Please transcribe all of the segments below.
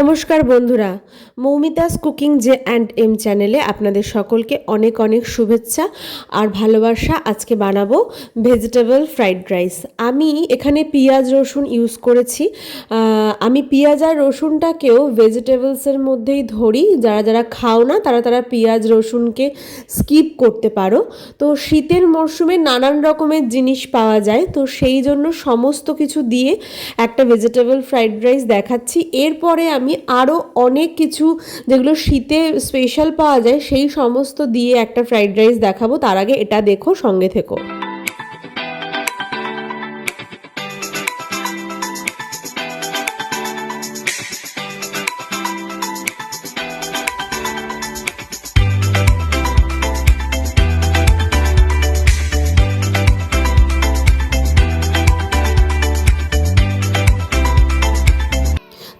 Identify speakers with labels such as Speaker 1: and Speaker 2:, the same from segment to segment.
Speaker 1: নমস্কার বন্ধুরা, Moumita's cooking J and M চ্যানেলে আপনাদের সকলকে অনেক অনেক শুভেচ্ছা আর ভালোবাসা। আজকে বানাবো ভেজিটেবল ফ্রাইড রাইস। আমি এখানে পেঁয়াজ রসুন ইউজ করেছি। আমি পেঁয়াজ আর রসুনটাকেও ভেজিটেবলসের মধ্যেই ধরি। যারা যারা খাও না তারা পেঁয়াজ রসুনকে স্কিপ করতে পারো। তো শীতের মরশুমে নানান রকমের জিনিস পাওয়া যায়, তো সেই জন্য সমস্ত কিছু দিয়ে একটা ভেজিটেবল ফ্রাইড রাইস দেখাচ্ছি। এরপরে আমি আরও অনেক কিছু যেগুলো শীতে স্পেশাল পাওয়া যায় সেই সমস্ত দিয়ে একটা ফ্রাইড রাইস দেখাবো। তার আগে এটা দেখো, সঙ্গে থেকো।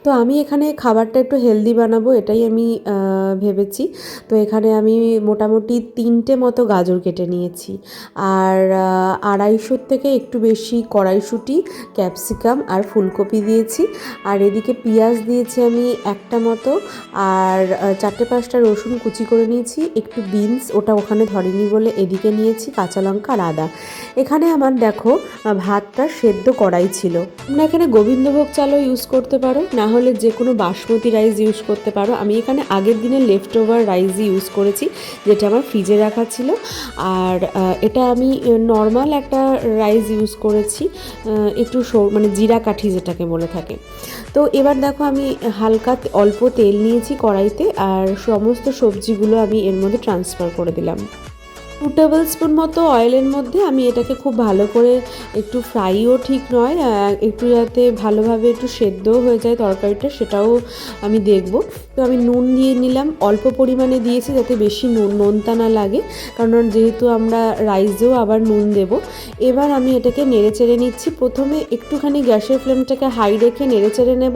Speaker 1: তো আমি এখানে খাবারটা একটু হেলদি বানাবো, এটাই আমি ভেবেছি। তো এখানে আমি মোটামুটি 3টে মতো গাজর কেটে নিয়েছি, আর 250 থেকে একটু বেশি কড়াইশুঁটি, ক্যাপসিকাম আর ফুলকপি দিয়েছি। আর এদিকে পেঁয়াজ দিয়েছি আমি একটা মতো, আর 4-5টা রসুন কুচি করে নিয়েছি, একটু বিনস ওটা ওখানে ধরেনি বলে এদিকে নিয়েছি, কাঁচা লঙ্কা আর আদা। এখানে আমার দেখো ভাতটা সেদ্ধ কড়াই ছিল। তোমরা এখানে গোবিন্দভোগ চালও ইউজ করতে পারো, না হলে যে কোনো বাসমতি রাইস ইউজ করতে পারো। আমি এখানে আগের দিনের লেফট ওভার রাইসই ইউজ করেছি, যেটা আমার ফ্রিজে রাখা ছিল। আর এটা আমি নর্মাল একটা রাইস ইউজ করেছি, একটু মানে জিরা কাঠি যেটাকে বলে থাকে। তো এবার দেখো আমি হালকা অল্প তেল নিয়েছি কড়াইতে, আর সমস্ত সবজিগুলো আমি এর মধ্যে ট্রান্সফার করে দিলাম। 2 টেবিল স্পুন মতো অয়েলের মধ্যে আমি এটাকে খুব ভালো করে, একটু ফ্রাইও ঠিক নয়, একটু যাতে ভালোভাবে একটু সেদ্ধও হয়ে যায় তরকারিটা, সেটাও আমি দেখব। তো আমি নুন দিয়ে নিলাম, অল্প পরিমাণে দিয়েছি যাতে বেশি নোনতা না লাগে, কারণ যেহেতু আমরা রাইসেও আবার নুন দেব। এবার আমি এটাকে নেড়ে চেড়ে নিচ্ছি। প্রথমে একটুখানি গ্যাসের ফ্লেমটাকে হাই রেখে নেড়ে চেড়ে নেব,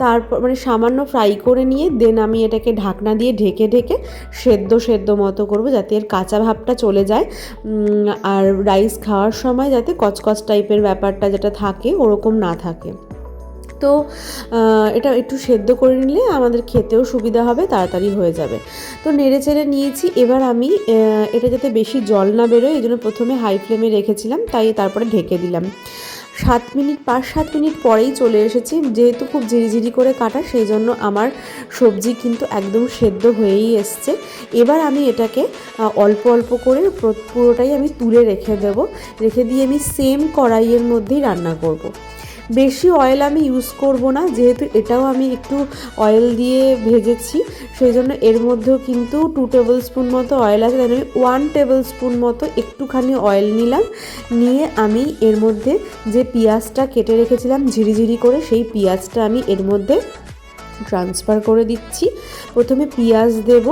Speaker 1: তারপর মানে সামান্য ফ্রাই করে নিয়ে দেন আমি এটাকে ঢাকনা দিয়ে ঢেকে সেদ্ধ মতো করব, যাতে এর কাঁচা ভাবটা চলে যায়, আর রাইস খাওয়ার সময় যাতে কচকচ টাইপের ব্যাপারটা যেটা থাকে ওরকম না থাকে। তো এটা একটু সেদ্ধ করে নিলে আমাদের খেতেও সুবিধা হবে, তাড়াতাড়ি হয়ে যাবে। তো নেড়ে চেড়ে নিয়েছি। এবার আমি এটা যাতে বেশি জল না বেরোয় এই জন্য প্রথমে হাই ফ্লেমে রেখেছিলাম, তাই তারপরে ঢেকে দিলাম। 5-7 মিনিট পরেই চলে এসেছি। যেহেতু খুব ঝিরিঝিরি করে কাটা, সেই জন্য আমার সবজি কিন্তু একদম সেদ্ধ হয়েই এসছে। এবার আমি এটাকে অল্প অল্প করে পুরোটাই আমি তুলে রেখে দিয়ে আমি সেম কড়াইয়ের মধ্যেই রান্না করব। বেশি অয়েল আমি ইউজ করব না, যেহেতু এটাও আমি একটু অয়েল দিয়ে ভেজেছি, সেই জন্য এর মধ্যেও কিন্তু 2 টেবিল স্পুন মতো অয়েল আছে। তাই আমি 1 টেবিল স্পুন মতো একটুখানি অয়েল নিলাম, নিয়ে আমি এর মধ্যে যে পেঁয়াজটা কেটে রেখেছিলাম ঝিরিঝিরি করে, সেই পেঁয়াজটা আমি এর মধ্যে ট্রান্সফার করে দিচ্ছি। প্রথমে পেঁয়াজ দেব,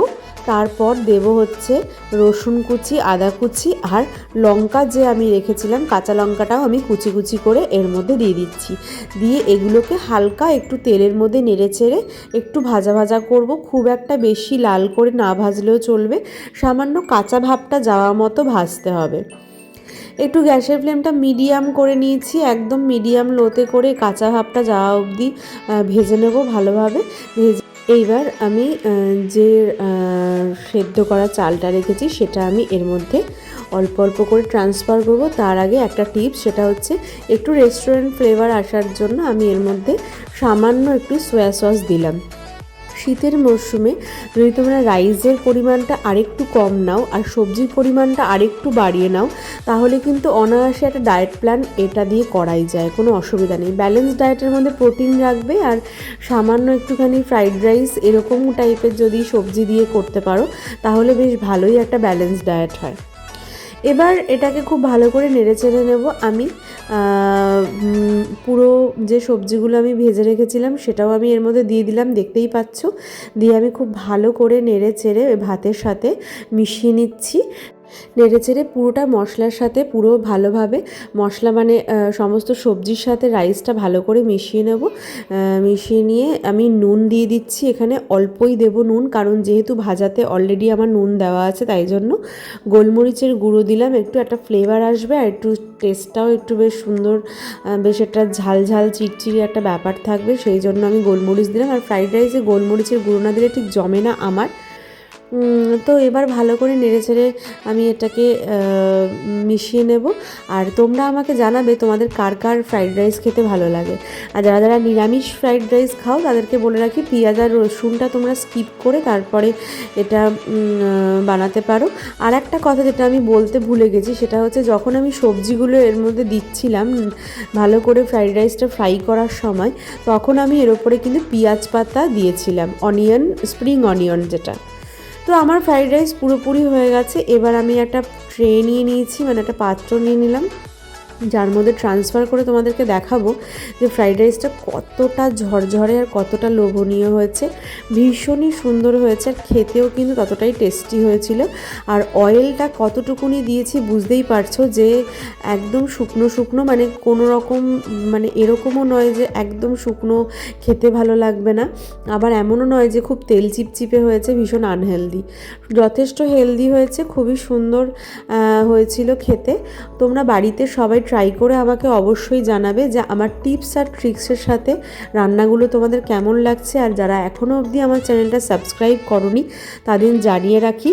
Speaker 1: তারপর দেব হচ্ছে রসুন কুচি, আদা কুচি, আর লঙ্কা যে আমি রেখেছিলাম কাঁচা লঙ্কাটাও আমি কুচি কুচি করে এর মধ্যে দিয়ে দিচ্ছি। দিয়ে এগুলোকে হালকা একটু তেলের মধ্যে নেড়ে চেড়ে একটু ভাজা ভাজা করব। খুব একটা বেশি লাল করে না ভাজলেও চলবে, সামান্য কাঁচা ভাবটা যাওয়া মতো ভাজতে হবে। একটু গ্যাসের ফ্লেমটা মিডিয়াম করে নিয়েছি, একদম মিডিয়াম লোতে করে কাঁচা ভাবটা যাওয়া অবধি ভেজে নেব ভালোভাবে। এইবার আমি যে সেদ্ধ করা চালটা রেখেছি সেটা আমি এর মধ্যে অল্প অল্প করে ট্রান্সফার করব। তার আগে একটা টিপস, সেটা হচ্ছে একটু রেস্টুরেন্ট ফ্লেভার আসার জন্য আমি এর মধ্যে সামান্য একটু সয়া সস দিলাম। শীতের মরশুমে যদি তোমরা রাইসের পরিমাণটা আরেকটু কম নাও আর সবজির পরিমাণটা আরেকটু বাড়িয়ে নাও, তাহলে কিন্তু অনায়াসে একটা ডায়েট প্ল্যান এটা দিয়ে করাই যায়, কোনো অসুবিধা নেই। ব্যালেন্স ডায়েটের মধ্যে প্রোটিন রাখবে, আর সামান্য একটুখানি ফ্রাইড রাইস এরকম টাইপের যদি সবজি দিয়ে করতে পারো, তাহলে বেশ ভালোই একটা ব্যালেন্স ডায়েট হয়। এবার এটাকে খুব ভালো করে নেড়ে চেড়ে নেব। আমি পুরো যে সবজিগুলো আমি ভেজে রেখেছিলাম সেটাও আমি এর মধ্যে দিয়ে দিলাম, দেখতেই পাচ্ছ। দিয়ে আমি খুব ভালো করে নেড়ে চেড়ে ভাতের সাথে মিশিয়ে নিচ্ছি। নেড়েচেড়ে পুরোটা মশলার সাথে পুরো ভালোভাবে মশলা মানে সমস্ত সবজির সাথে রাইসটা ভালো করে মিশিয়ে নেব। মিশিয়ে নিয়ে আমি নুন দিয়ে দিচ্ছি, এখানে অল্পই দেব নুন, কারণ যেহেতু ভাজাতে অলরেডি আমার নুন দেওয়া আছে, তাই জন্য গোলমরিচের গুঁড়ো দিলাম, একটু একটা ফ্লেভার আসবে আর একটু টেস্টটাও একটু বেশ সুন্দর, বেশ একটা ঝাল ঝাল চিটচিড়ি একটা ব্যাপার থাকবে, সেই জন্য আমি গোলমরিচ দিলাম। আর ফ্রাইড রাইসে গোলমরিচের গুঁড়ো না দিলে ঠিক জমে না আমার। তো এবার ভালো করে নেড়েচেড়ে আমি এটাকে মিশিয়ে নেব। আর তোমরা আমাকে জানাবে তোমাদের কার কার ফ্রাইড রাইস খেতে ভালো লাগে। আর যারা যারা নিরামিষ ফ্রাইড রাইস খাও তাদেরকে বলে রাখি পেঁয়াজ আর রসুনটা তোমরা স্কিপ করে তারপরে এটা বানাতে পারো। আর একটা কথা যেটা আমি বলতে ভুলে গেছি, সেটা হচ্ছে যখন আমি সবজিগুলো এর মধ্যে দিচ্ছিলাম ভালো করে ফ্রাইড রাইসটা ফ্রাই করার সময়, তখন আমি এর ওপরে কিন্তু পেঁয়াজ পাতা দিয়েছিলাম, অনিয়ন, স্প্রিং অনিয়ন যেটা। তো আমার ফ্রাইড রাইস পুরোপুরি হয়ে গেছে। এবার আমি একটা ট্রে নিয়ে নিয়েছি, মানে একটা পাত্র নিয়ে নিলাম, যার মধ্যে ট্রান্সফার করে তোমাদেরকে দেখাবো যে ফ্রাইড রাইসটা কতটা ঝরঝরে আর কতটা লোভনীয় হয়েছে। ভীষণই সুন্দর হয়েছে আর খেতেও কিন্তু ততটাই টেস্টি হয়েছিল। আর অয়েলটা কতটুকুনি দিয়েছি বুঝতেই পারছো, যে একদম শুকনো শুকনো, মানে কোনো রকম মানে এরকমও নয় যে একদম শুকনো খেতে ভালো লাগবে না, আবার এমনও নয় যে খুব তেল চিপচিপে হয়েছে, ভীষণ আনহেলদি, যথেষ্ট হেলদি হয়েছে, খুবই সুন্দর হয়েছিল খেতে। তোমরা বাড়িতে সবাই ট্রাই করে আমাকে অবশ্যই জানাবে যে আমার টিপস আর ট্রিক্সের সাথে রান্নাগুলো তোমাদের কেমন লাগছে। আর যারা এখনও অবধি আমার চ্যানেলটা সাবস্ক্রাইব করোনি তাদের জানিয়ে রাখি,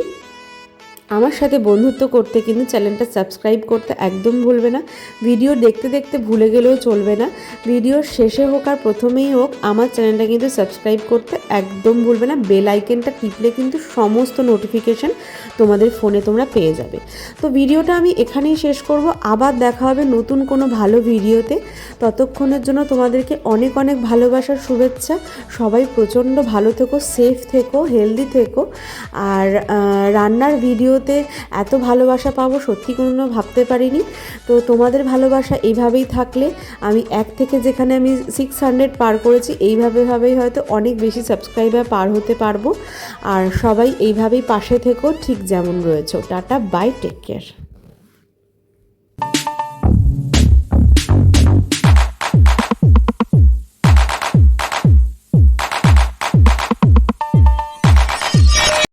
Speaker 1: আমার সাথে বন্ধুত্ব করতে কিন্তু চ্যানেলটা সাবস্ক্রাইব করতে একদম ভুলবে না। ভিডিও দেখতে দেখতে ভুলে গেলেও চলবে না, ভিডিওর শেষে হোক আর প্রথমেই হোক আমার চ্যানেলটা কিন্তু সাবস্ক্রাইব করতে একদম ভুলবে না। বেল আইকনটা টিপলে কিন্তু সমস্ত নোটিফিকেশান তোমাদের ফোনে তোমরা পেয়ে যাবে। তো ভিডিওটা আমি এখানেই শেষ করব, আবার দেখা হবে নতুন কোনো ভালো ভিডিওতে। ততক্ষণের জন্য তোমাদেরকে অনেক অনেক ভালোবাসার শুভেচ্ছা। সবাই প্রচণ্ড ভালো থেকো, সেফ থেকো, হেলদি থেকো। আর রান্নার ভিডিওতে এত ভালোবাসা পাবো সত্যি কোনো ভাবতে পারিনি। তো তোমাদের ভালোবাসা এইভাবেই থাকলে আমি 1 থেকে যেখানে আমি 600 পার করেছি, এইভাবেই হয়তো অনেক বেশি সাবস্ক্রাইবার পার হতে পারবো। আর সবাই এইভাবেই পাশে থেকো ঠিক যেমন রয়েছে। Ta ta, bye, take care.